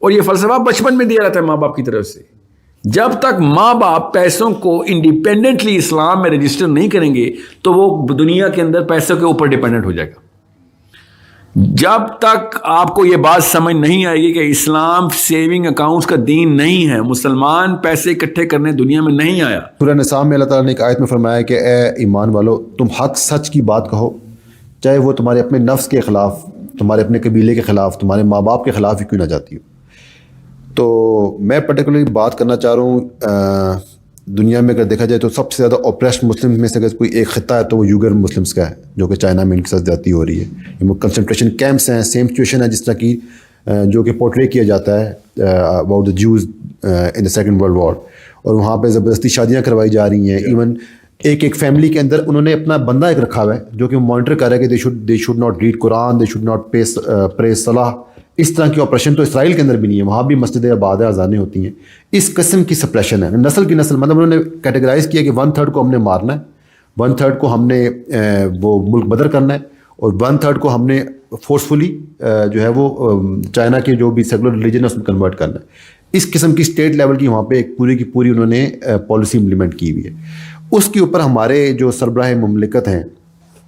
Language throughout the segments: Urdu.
اور یہ فلسفہ بچپن میں دیا جاتا ہے ماں باپ کی طرف سے. جب تک ماں باپ پیسوں کو انڈیپینڈنٹلی اسلام میں رجسٹر نہیں کریں گے تو وہ دنیا کے اندر پیسوں کے اوپر ڈیپینڈنٹ ہو جائے گا. جب تک آپ کو یہ بات سمجھ نہیں آئے گی کہ اسلام سیونگ اکاؤنٹس کا دین نہیں ہے, مسلمان پیسے اکٹھے کرنے دنیا میں نہیں آیا. سورہ نساء میں اللہ تعالیٰ نے ایک آیت میں فرمایا کہ اے ایمان والو, تم حق سچ کی بات کہو, چاہے وہ تمہارے اپنے نفس کے خلاف, تمہارے اپنے قبیلے کے خلاف, تمہارے ماں باپ کے خلاف ہی کیوں نہ جاتی ہو. تو میں پرٹیکولرلی بات کرنا چاہ رہا ہوں, دنیا میں اگر دیکھا جائے تو سب سے زیادہ اوپریسڈ مسلم میں سے اگر کوئی ایک خطہ ہے تو وہ یوگر مسلمس کا ہے, جو کہ چائنا میں ان کے ساتھ زیادتی ہو رہی ہے. یہ کنسنٹریشن کیمپس ہیں, سیم سچویشن ہے جس طرح کی جو کہ پورٹرے کیا جاتا ہے about the Jews in the Second World War, اور وہاں پہ زبردستی شادیاں کروائی جا رہی ہیں. ایون ایک فیملی کے اندر انہوں نے اپنا بندہ ایک رکھا ہوا ہے جو کہ مانیٹر کر رہا ہے کہ they should not read Quran, they should not پرے صلاح. اس طرح کی آپریشن تو اسرائیل کے اندر بھی نہیں ہے, وہاں بھی مسجد آباد اذانیں ہوتی ہیں. اس قسم کی سپریشن ہے, نسل کی نسل, مطلب انہوں نے کیٹیگرائز کیا کہ 1/3 کو ہم نے مارنا ہے, 1/3 کو ہم نے وہ ملک بدر کرنا ہے, اور 1/3 کو ہم نے فورسفلی جو ہے وہ چائنا کے جو بھی سیکولر ریلیجن ہے اس میں کنورٹ کرنا ہے. اس قسم کی اسٹیٹ لیول کی وہاں پہ ایک پوری کی پوری انہوں نے پالیسی امپلیمنٹ کی ہوئی ہے. اس کے اوپر ہمارے جو سربراہ مملکت ہیں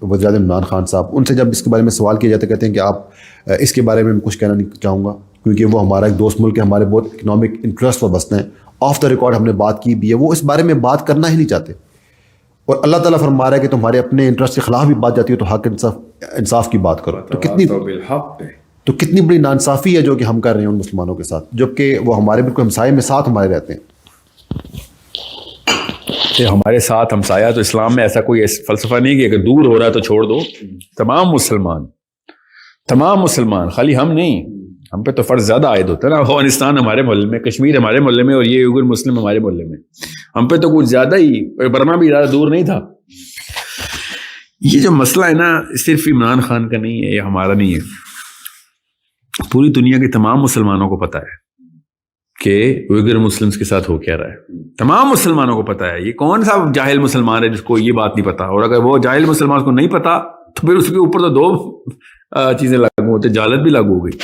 وزیر اعظم عمران خان صاحب, ان سے جب اس کے بارے میں سوال کیا جاتا ہے کہتے ہیں کہ آپ اس کے بارے میں کچھ کہنا نہیں چاہوں گا کیونکہ وہ ہمارا ایک دوست ملک ہے, ہمارے بہت اکنامک انٹرسٹ وابستہ ہیں. آف دا ریکارڈ ہم نے بات کی بھی ہے, وہ اس بارے میں بات کرنا ہی نہیں چاہتے. اور اللہ تعالیٰ فرما رہا ہے کہ تمہارے اپنے انٹرسٹ کے خلاف بھی بات جاتی ہے تو حق انصاف کی بات کرو. تو کتنی بڑی ناانصافی ہے جو کہ ہم کر رہے ہیں ان مسلمانوں کے ساتھ, جبکہ وہ ہمارے بالکل ہمسائے میں ساتھ ہمارے رہتے ہیں. کہ ہمارے ساتھ ہمسایہ, تو اسلام میں ایسا کوئی فلسفہ نہیں کہ اگر دور ہو رہا ہے تو چھوڑ دو. تمام مسلمان, خالی ہم نہیں, ہم پہ تو فرض زیادہ عائد ہوتا ہے نا. افغانستان ہمارے محلے میں, کشمیر ہمارے محلے میں, اور یہ یوگر مسلم ہمارے محلے میں, ہم پہ تو کچھ زیادہ ہی, برما بھی زیادہ دور نہیں تھا. یہ جو مسئلہ ہے نا صرف عمران خان کا نہیں ہے, یہ ہمارا نہیں ہے, پوری دنیا کے تمام مسلمانوں کو پتہ ہے کہ ویگر مسلمس کے ساتھ ہو کیا رہا ہے. تمام مسلمانوں کو پتہ ہے. یہ کون سا جاہل مسلمان ہے جس کو یہ بات نہیں پتا, اور اگر وہ جاہل مسلمان کو نہیں پتا تو پھر اس کے اوپر تو 2 چیزیں لاگو ہوتے, جہالت بھی لاگو ہو گئی.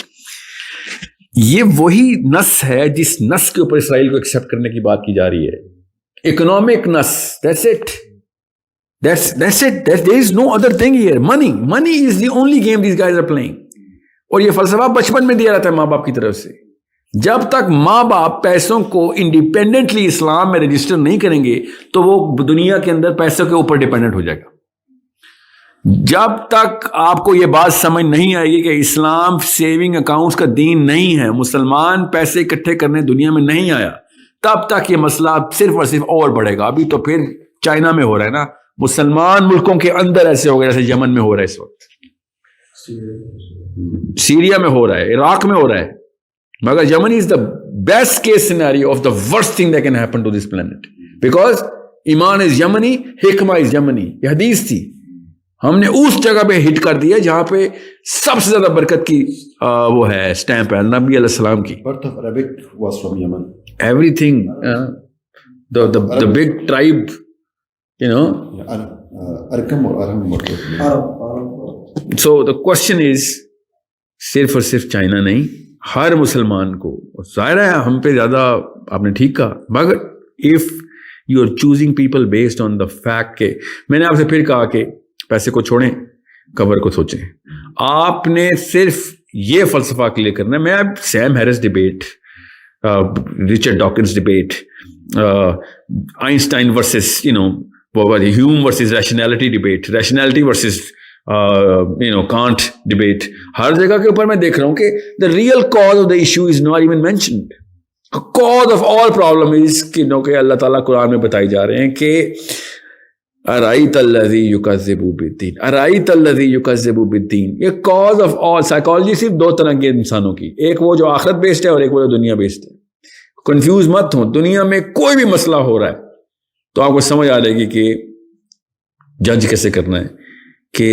یہ وہی نس ہے جس نس کے اوپر اسرائیل کو ایکسیپٹ کرنے کی بات کی جا رہی ہے, اکنامک نس. That's it. There is no other thing here. Money is the only game these guys are playing. اور یہ فلسفہ بچپن میں دیا جاتا ہے ماں باپ کی طرف سے. جب تک ماں باپ پیسوں کو انڈیپینڈنٹلی اسلام میں رجسٹر نہیں کریں گے تو وہ دنیا کے اندر پیسوں کے اوپر ڈیپینڈنٹ ہو جائے گا. جب تک آپ کو یہ بات سمجھ نہیں آئے گی کہ اسلام سیونگ اکاؤنٹس کا دین نہیں ہے, مسلمان پیسے اکٹھے کرنے دنیا میں نہیں آیا, تب تک یہ مسئلہ صرف اور صرف اور بڑھے گا. ابھی تو پھر چائنا میں ہو رہا ہے نا, مسلمان ملکوں کے اندر ایسے ہو گئے جیسے یمن میں ہو رہا ہے اس وقت, سیریا میں ہو رہا ہے, عراق میں ہو رہا ہے. مگر Yemen is the best case scenario of the worst thing that can happen to this plant, because Iman is یمنی, حکمہ از یمنی. یہ حدیث تھی, ہم نے اس جگہ پہ ہٹ کر دیا جہاں پہ سب سے زیادہ برکت کی وہ ہے اسٹیمپ ہے نبی علیہ السلام کی. Every thing, the big tribe, you know. So the question is, صرف اور صرف چائنا نہیں, ہر مسلمان کو. ظاہر ہے ہم پہ زیادہ آپ نے ٹھیک کہا, مگر if you are choosing people based on the fact کہ میں نے آپ سے پھر کہا کہ پیسے کو چھوڑیں, کور کو سوچیں. آپ نے صرف یہ فلسفہ کلیئر کرنا ہے. میں اب Sam Harris debate, Richard Dawkins debate, Einstein versus Hume versus rationality debate, rationality versus Kant debate, ہر جگہ کے اوپر میں دیکھ رہا ہوں کہ the real cause of the issue is not even mentioned. cause of all problem is کہ اللہ تعالیٰ قرآن میں بتائی جا رہے ہیں کہ ارائیت الذی یکذب بالدین, ارائیت الذی یکذب بالدین. یہ cause of all, سائیکالوجی صرف 2 طرح کے انسانوں کی, ایک وہ جو آخرت بیسڈ ہے اور ایک وہ جو دنیا بیسڈ ہے. کنفیوز مت ہو, دنیا میں کوئی بھی مسئلہ ہو رہا ہے تو آپ کو سمجھ آ جائے گی کہ جج کیسے کرنا ہے, کہ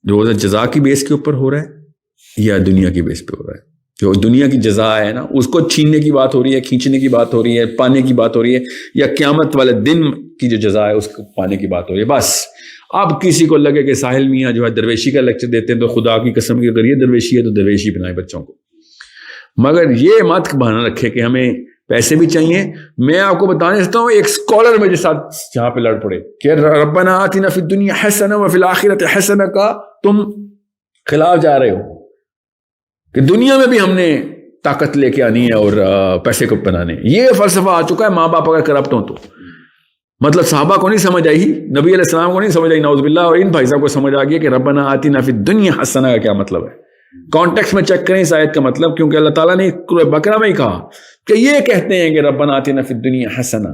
روزہ جزا کی بیس کے اوپر ہو رہا ہے یا دنیا کی بیس پہ ہو رہا ہے. جو دنیا کی جزا ہے نا, اس کو چھیننے کی بات ہو رہی ہے, کھینچنے کی بات ہو رہی ہے, پانے کی بات ہو رہی ہے, یا قیامت والے دن کی جو جزا ہے اس کو پانے کی بات ہو رہی ہے. بس اب کسی کو لگے کہ ساحل میاں جو ہے درویشی کا لیکچر دیتے ہیں تو خدا کی قسم کی اگر یہ درویشی ہے تو درویشی بنائے بچوں کو. مگر یہ مت بہانا رکھے کہ ہمیں پیسے بھی چاہیے. میں آپ کو بتانے چاہتا ہوں ایک اسکالر میرے ساتھ یہاں پہ لڑ پڑے کہ ربنا آتنا فی الدنیا حسنہ وفی الآخرۃ حسنہ کا تم خلاف جا رہے ہو کہ دنیا میں بھی ہم نے طاقت لے کے آنی ہے اور پیسے کو بنانے. یہ فلسفہ آ چکا ہے. ماں باپ اگر کرپٹ ہوں تو مطلب صحابہ کو نہیں سمجھ آئی, نبی علیہ السلام کو نہیں سمجھ آئی نعوذ باللہ, اور ان بھائی صاحب کو سمجھ آ گیا کہ ربنا آتنا فی الدنیا حسنہ کا کیا مطلب ہے. کانٹیکس میں چیک کریں اس آیت کا مطلب, کیونکہ اللہ تعالیٰ نے بقرہ میں ہی کہا کہ یہ کہتے ہیں کہ ربنا آتنا فی الدنیا حسنہ.